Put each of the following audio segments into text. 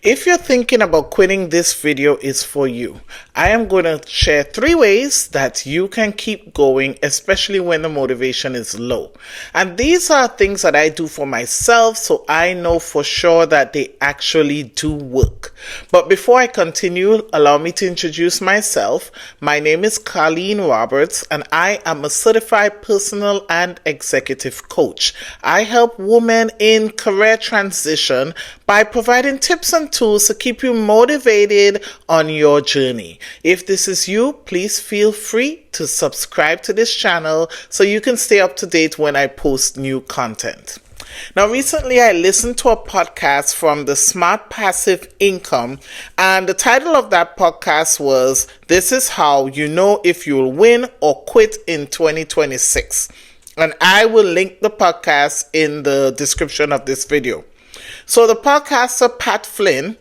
If you're thinking about quitting, this video is for you. I am going to share 3 ways that you can keep going, especially when the motivation is low. And these are things that I do for myself, so I know for sure that they actually do work. But before I continue, allow me to introduce myself. My name is Colleen Roberts, and I am a certified personal and executive coach. I help women in career transition by providing tips and tools to keep you motivated on your journey. If this is you, please feel free to subscribe to this channel so you can stay up to date when I post new content. Now, recently I listened to a podcast from the Smart Passive Income, and the title of that podcast was, "This is how you know if you'll win or quit in 2026. And I will link the podcast in the description of this video. So the podcaster Pat Flynn,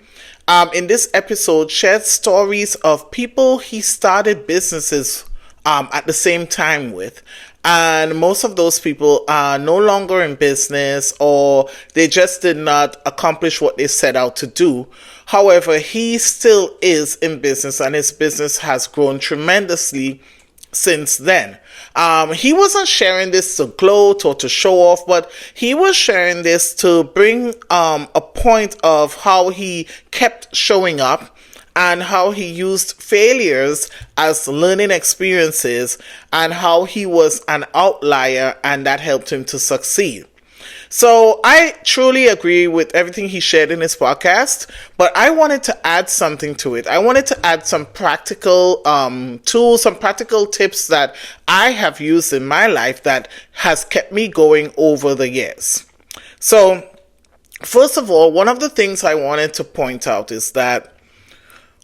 in this episode, shared stories of people he started businesses at the same time with. And most of those people are no longer in business, or they just did not accomplish what they set out to do. However, he still is in business, and his business has grown tremendously since then. He wasn't sharing this to gloat or to show off, but he was sharing this to bring a point of how he kept showing up and how he used failures as learning experiences and how he was an outlier and that helped him to succeed. So I truly agree with everything he shared in his podcast, but I wanted to add something to it. I wanted to add some practical tools, some practical tips that I have used in my life that has kept me going over the years. So first of all, one of the things I wanted to point out is that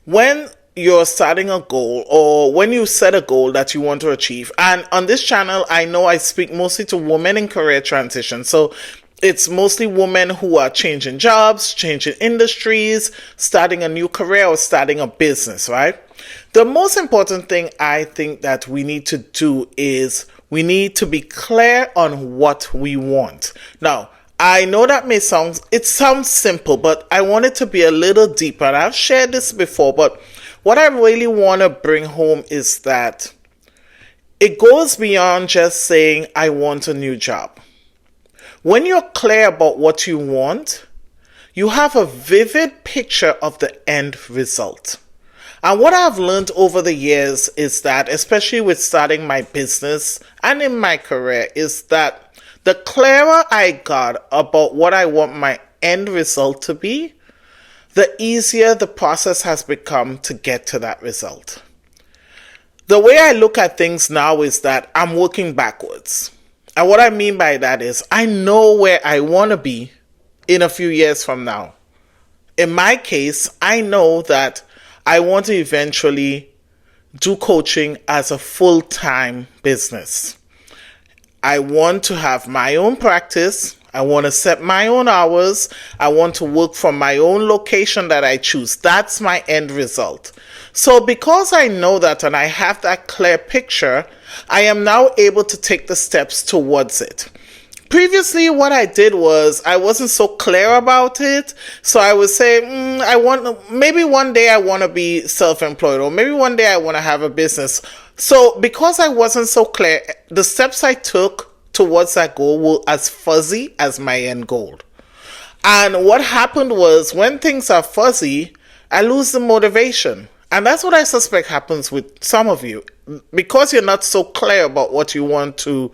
when you're starting a goal, or when you set a goal that you want to achieve, and on this channel, I know I speak mostly to women in career transition. So it's mostly women who are changing jobs, changing industries, starting a new career, or starting a business, right? The most important thing I think that we need to do is we need to be clear on what we want. Now, I know that it sounds simple, but I want it to be a little deeper. And I've shared this before, but what I really want to bring home is that it goes beyond just saying, I want a new job. When you're clear about what you want, you have a vivid picture of the end result. And what I've learned over the years is that, especially with starting my business and in my career, is that the clearer I got about what I want my end result to be, the easier the process has become to get to that result. The way I look at things now is that I'm working backwards. And what I mean by that is I know where I want to be in a few years from now. In my case, I know that I want to eventually do coaching as a full-time business. I want to have my own practice. I want to set my own hours. I want to work from my own location that I choose. That's my end result. So because I know that and I have that clear picture, I am now able to take the steps towards it. Previously, what I did was I wasn't so clear about it. So I would say, maybe one day I want to be self-employed, or maybe one day I want to have a business. So because I wasn't so clear, the steps I took towards that goal were as fuzzy as my end goal. And what happened was, when things are fuzzy, I lose the motivation. And that's what I suspect happens with some of you. Because you're not so clear about what you want your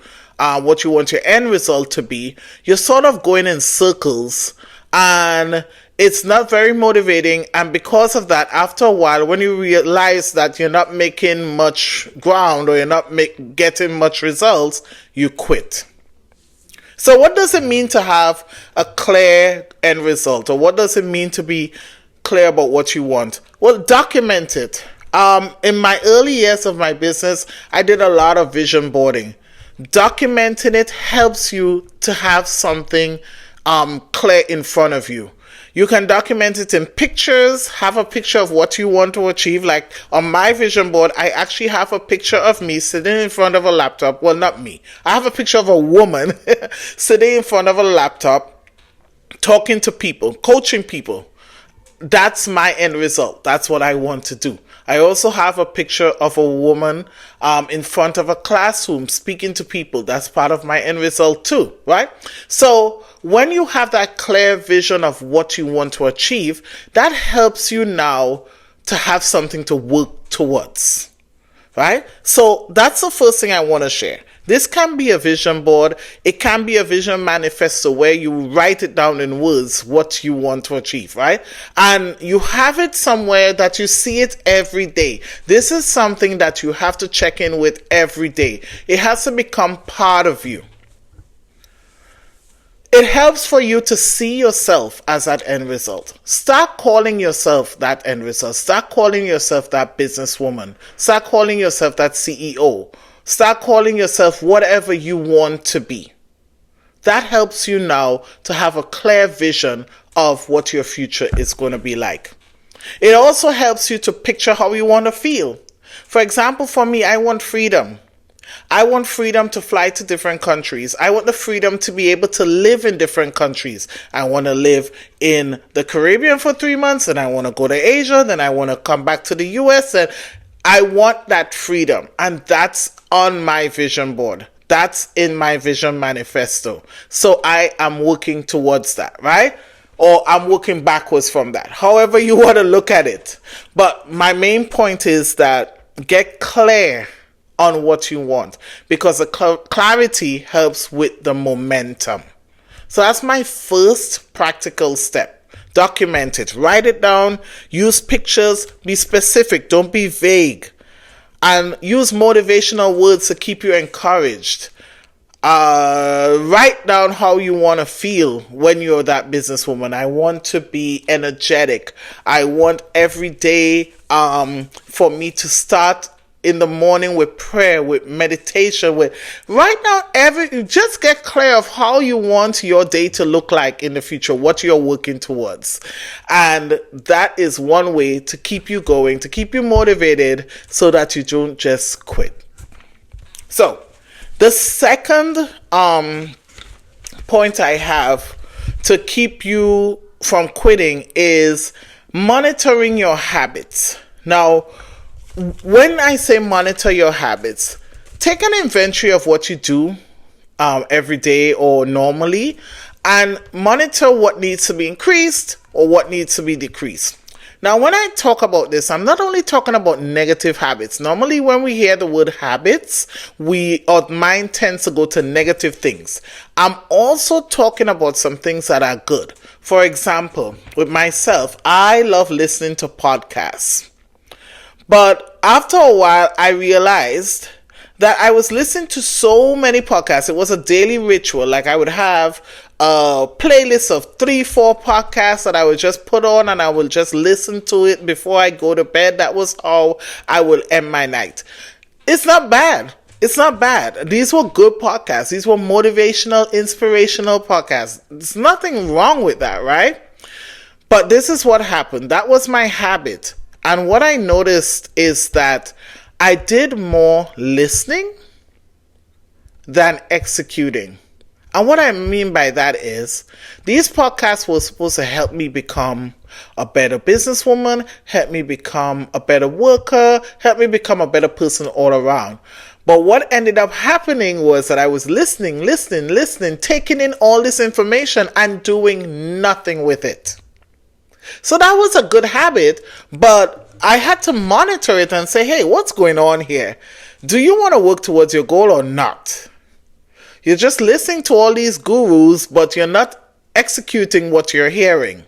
end result to be, you're sort of going in circles, and it's not very motivating. And because of that, after a while, when you realize that you're not making much ground, or you're not getting much results, you quit. So what does it mean to have a clear end result? Or what does it mean to be clear about what you want? Well, document it. In my early years of my business, I did a lot of vision boarding. Documenting it helps you to have something clear in front of you. You can document it in pictures, have a picture of what you want to achieve. Like on my vision board, I actually have a picture of me sitting in front of a laptop. Well, not me. I have a picture of a woman sitting in front of a laptop, talking to people, coaching people. that's my end result. That's what I want to do. I also have a picture of a woman in front of a classroom speaking to people. That's part of my end result too, right? So when you have that clear vision of what you want to achieve, that helps you now to have something to work towards, right? So that's the first thing I want to share. This can be a vision board. It can be a vision manifesto where you write it down in words what you want to achieve, right? And you have it somewhere that you see it every day. This is something that you have to check in with every day. It has to become part of you. It helps for you to see yourself as that end result. Start calling yourself that end result. Start calling yourself that businesswoman. Start calling yourself that CEO. Start calling yourself whatever you want to be. That helps you now to have a clear vision of what your future is going to be like. It also helps you to picture how you want to feel. For example, for me, I want freedom. I want freedom to fly to different countries. I want the freedom to be able to live in different countries. I want to live in the Caribbean for 3 months, and I want to go to Asia, then I want to come back to the US, and I want that freedom. And that's on my vision board. That's in my vision manifesto. So I am working towards that, right? Or I'm working backwards from that. However you want to look at it. But my main point is that get clear on what you want, because the clarity helps with the momentum. So that's my first practical step. Document it. Write it down. Use pictures. Be specific. Don't be vague. And use motivational words to keep you encouraged. Write down how you want to feel when you're that businesswoman. I want to be energetic. I want every day for me to start in the morning with prayer, with meditation, with right now, just get clear of how you want your day to look like in the future, what you're working towards. And that is one way to keep you going, to keep you motivated so that you don't just quit. So the second point I have to keep you from quitting is monitoring your habits. Now, when I say monitor your habits, take an inventory of what you do every day or normally, and monitor what needs to be increased or what needs to be decreased. Now, when I talk about this, I'm not only talking about negative habits. Normally, when we hear the word habits, our mind tends to go to negative things. I'm also talking about some things that are good. For example, with myself, I love listening to podcasts. But after a while, I realized that I was listening to so many podcasts. It was a daily ritual. Like I would have a playlist of 3-4 podcasts that I would just put on, and I would just listen to it before I go to bed. That was how I would end my night. It's not bad. It's not bad. These were good podcasts. These were motivational, inspirational podcasts. There's nothing wrong with that, right? But this is what happened. That was my habit. And what I noticed is that I did more listening than executing. And what I mean by that is these podcasts were supposed to help me become a better businesswoman, help me become a better worker, help me become a better person all around. But what ended up happening was that I was listening, taking in all this information and doing nothing with it. So that was a good habit, but I had to monitor it and say, hey, what's going on here? Do you want to work towards your goal or not? You're just listening to all these gurus, but you're not executing what you're hearing.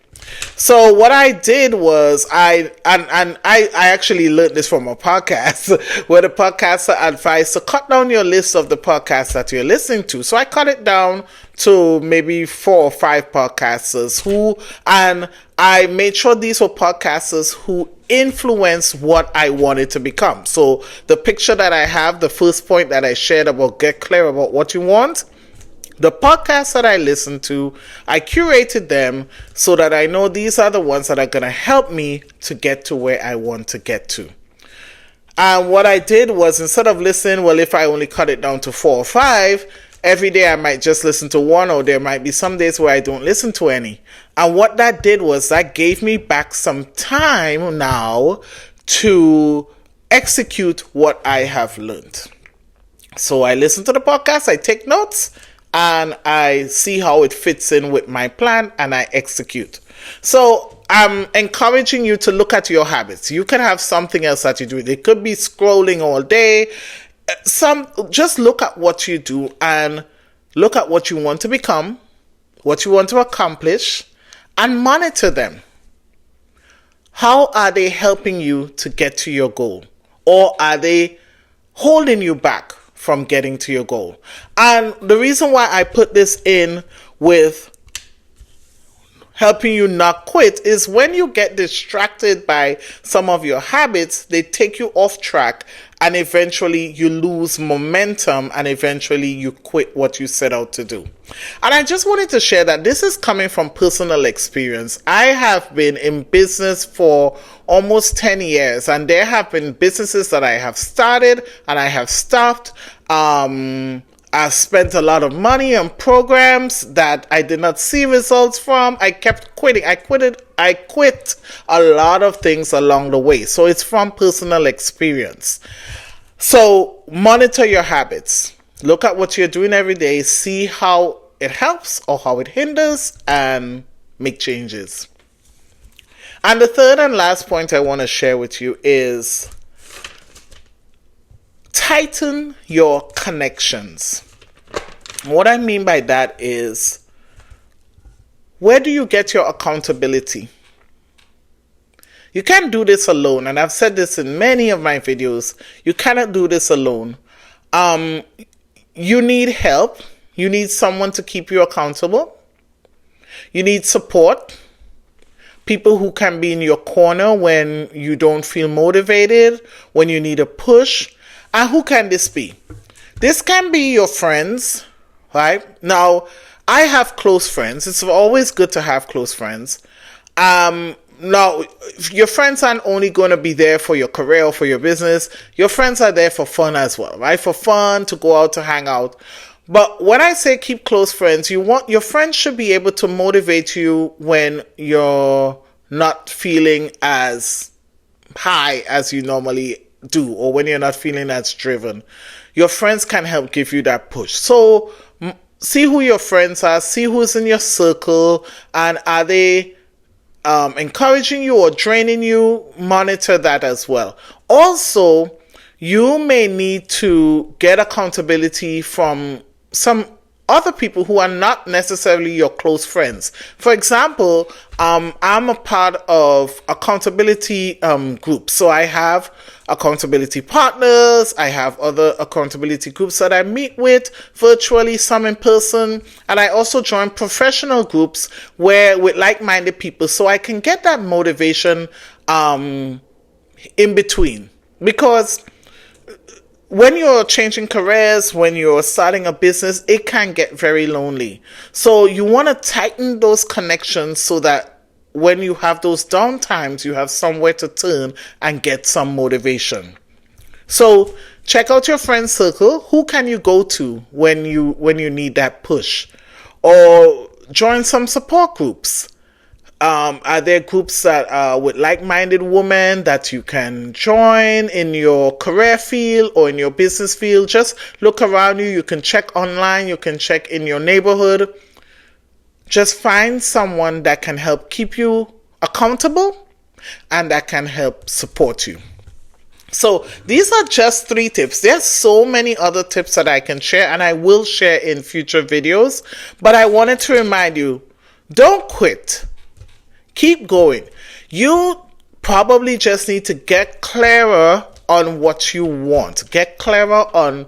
So what I did was I actually learned this from a podcast where the podcaster advised to cut down your list of the podcasts that you're listening to. So I cut it down to maybe 4 or 5 podcasters and I made sure these were podcasters who influence what I wanted to become. So the picture that I have, the first point that I shared about get clear about what you want, the podcasts that I listen to, I curated them so that I know these are the ones that are going to help me to get to where I want to get to. And what I did was, instead of listening, well, if I only cut it down to 4 or 5, Every day I might just listen to one, or there might be some days where I don't listen to any. And what that did was that gave me back some time now to execute what I have learned. So I listen to the podcast, I take notes, and I see how it fits in with my plan, and I execute. So I'm encouraging you to look at your habits. You can have something else that you do. It could be scrolling all day. Just look at what you do and look at what you want to become, what you want to accomplish, and monitor them. How are they helping you to get to your goal? Or are they holding you back from getting to your goal? And the reason why I put this in with helping you not quit is when you get distracted by some of your habits, they take you off track, and eventually you lose momentum, and eventually you quit what you set out to do. And I just wanted to share that this is coming from personal experience. I have been in business for almost 10 years, and there have been businesses that I have started and I have stopped. I spent a lot of money on programs that I did not see results from. I kept quitting. I quit a lot of things along the way. So it's from personal experience. So monitor your habits. Look at what you're doing every day. See how it helps or how it hinders, and make changes. And the third and last point I want to share with you is tighten your connections. What I mean by that is, where do you get your accountability? You can't do this alone, and I've said this in many of my videos. You cannot do this alone. You need help. You need someone to keep you accountable. You need support. People who can be in your corner when you don't feel motivated, when you need a push. And who can this be? This can be your friends, right? Now, I have close friends. It's always good to have close friends. Now, your friends aren't only going to be there for your career or for your business. Your friends are there for fun as well, right? For fun, to go out, to hang out. But when I say keep close friends, your friends should be able to motivate you when you're not feeling as high as you normally do, or when you're not feeling as driven. Your friends can help give you that push. So see who your friends are, see who's in your circle, and are they encouraging you or draining you? Monitor that as well. Also, you may need to get accountability from some other people who are not necessarily your close friends. For example, I'm a part of accountability groups. So I have accountability partners. I have other accountability groups that I meet with virtually, some in person. And I also join professional groups with like-minded people, so I can get that motivation in between. Because when you're changing careers, when you're starting a business, it can get very lonely. So you want to tighten those connections so that when you have those down times, you have somewhere to turn and get some motivation. So check out your friend circle. Who can you go to when you need that push? Or join some support groups. Are there groups that are with like-minded women that you can join in your career field or in your business field? Just look around you. You can check online. You can check in your neighborhood. Just find someone that can help keep you accountable and that can help support you. So these are just 3 tips. There's so many other tips that I can share, and I will share in future videos. But I wanted to remind you, don't quit. Keep going. You probably just need to get clearer on what you want. Get clearer on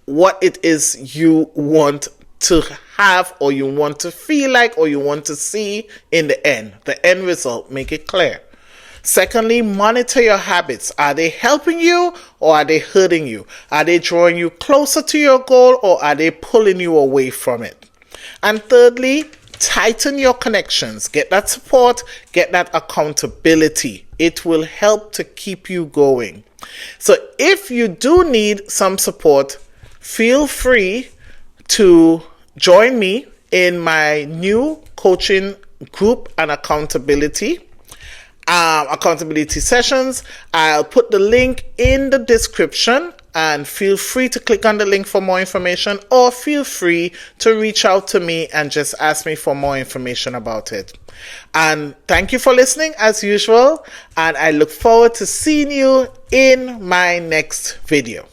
what it is you want to have, or you want to feel like, or you want to see in the end result. Make it clear. Secondly, monitor your habits. Are they helping you or are they hurting you? Are they drawing you closer to your goal or are they pulling you away from it? And thirdly, tighten your connections. Get that support, get that accountability. It will help to keep you going. So if you do need some support, feel free to join me in my new coaching group and accountability sessions. I'll put the link in the description, and feel free to click on the link for more information, or feel free to reach out to me and just ask me for more information about it. And thank you for listening as usual, and I look forward to seeing you in my next video.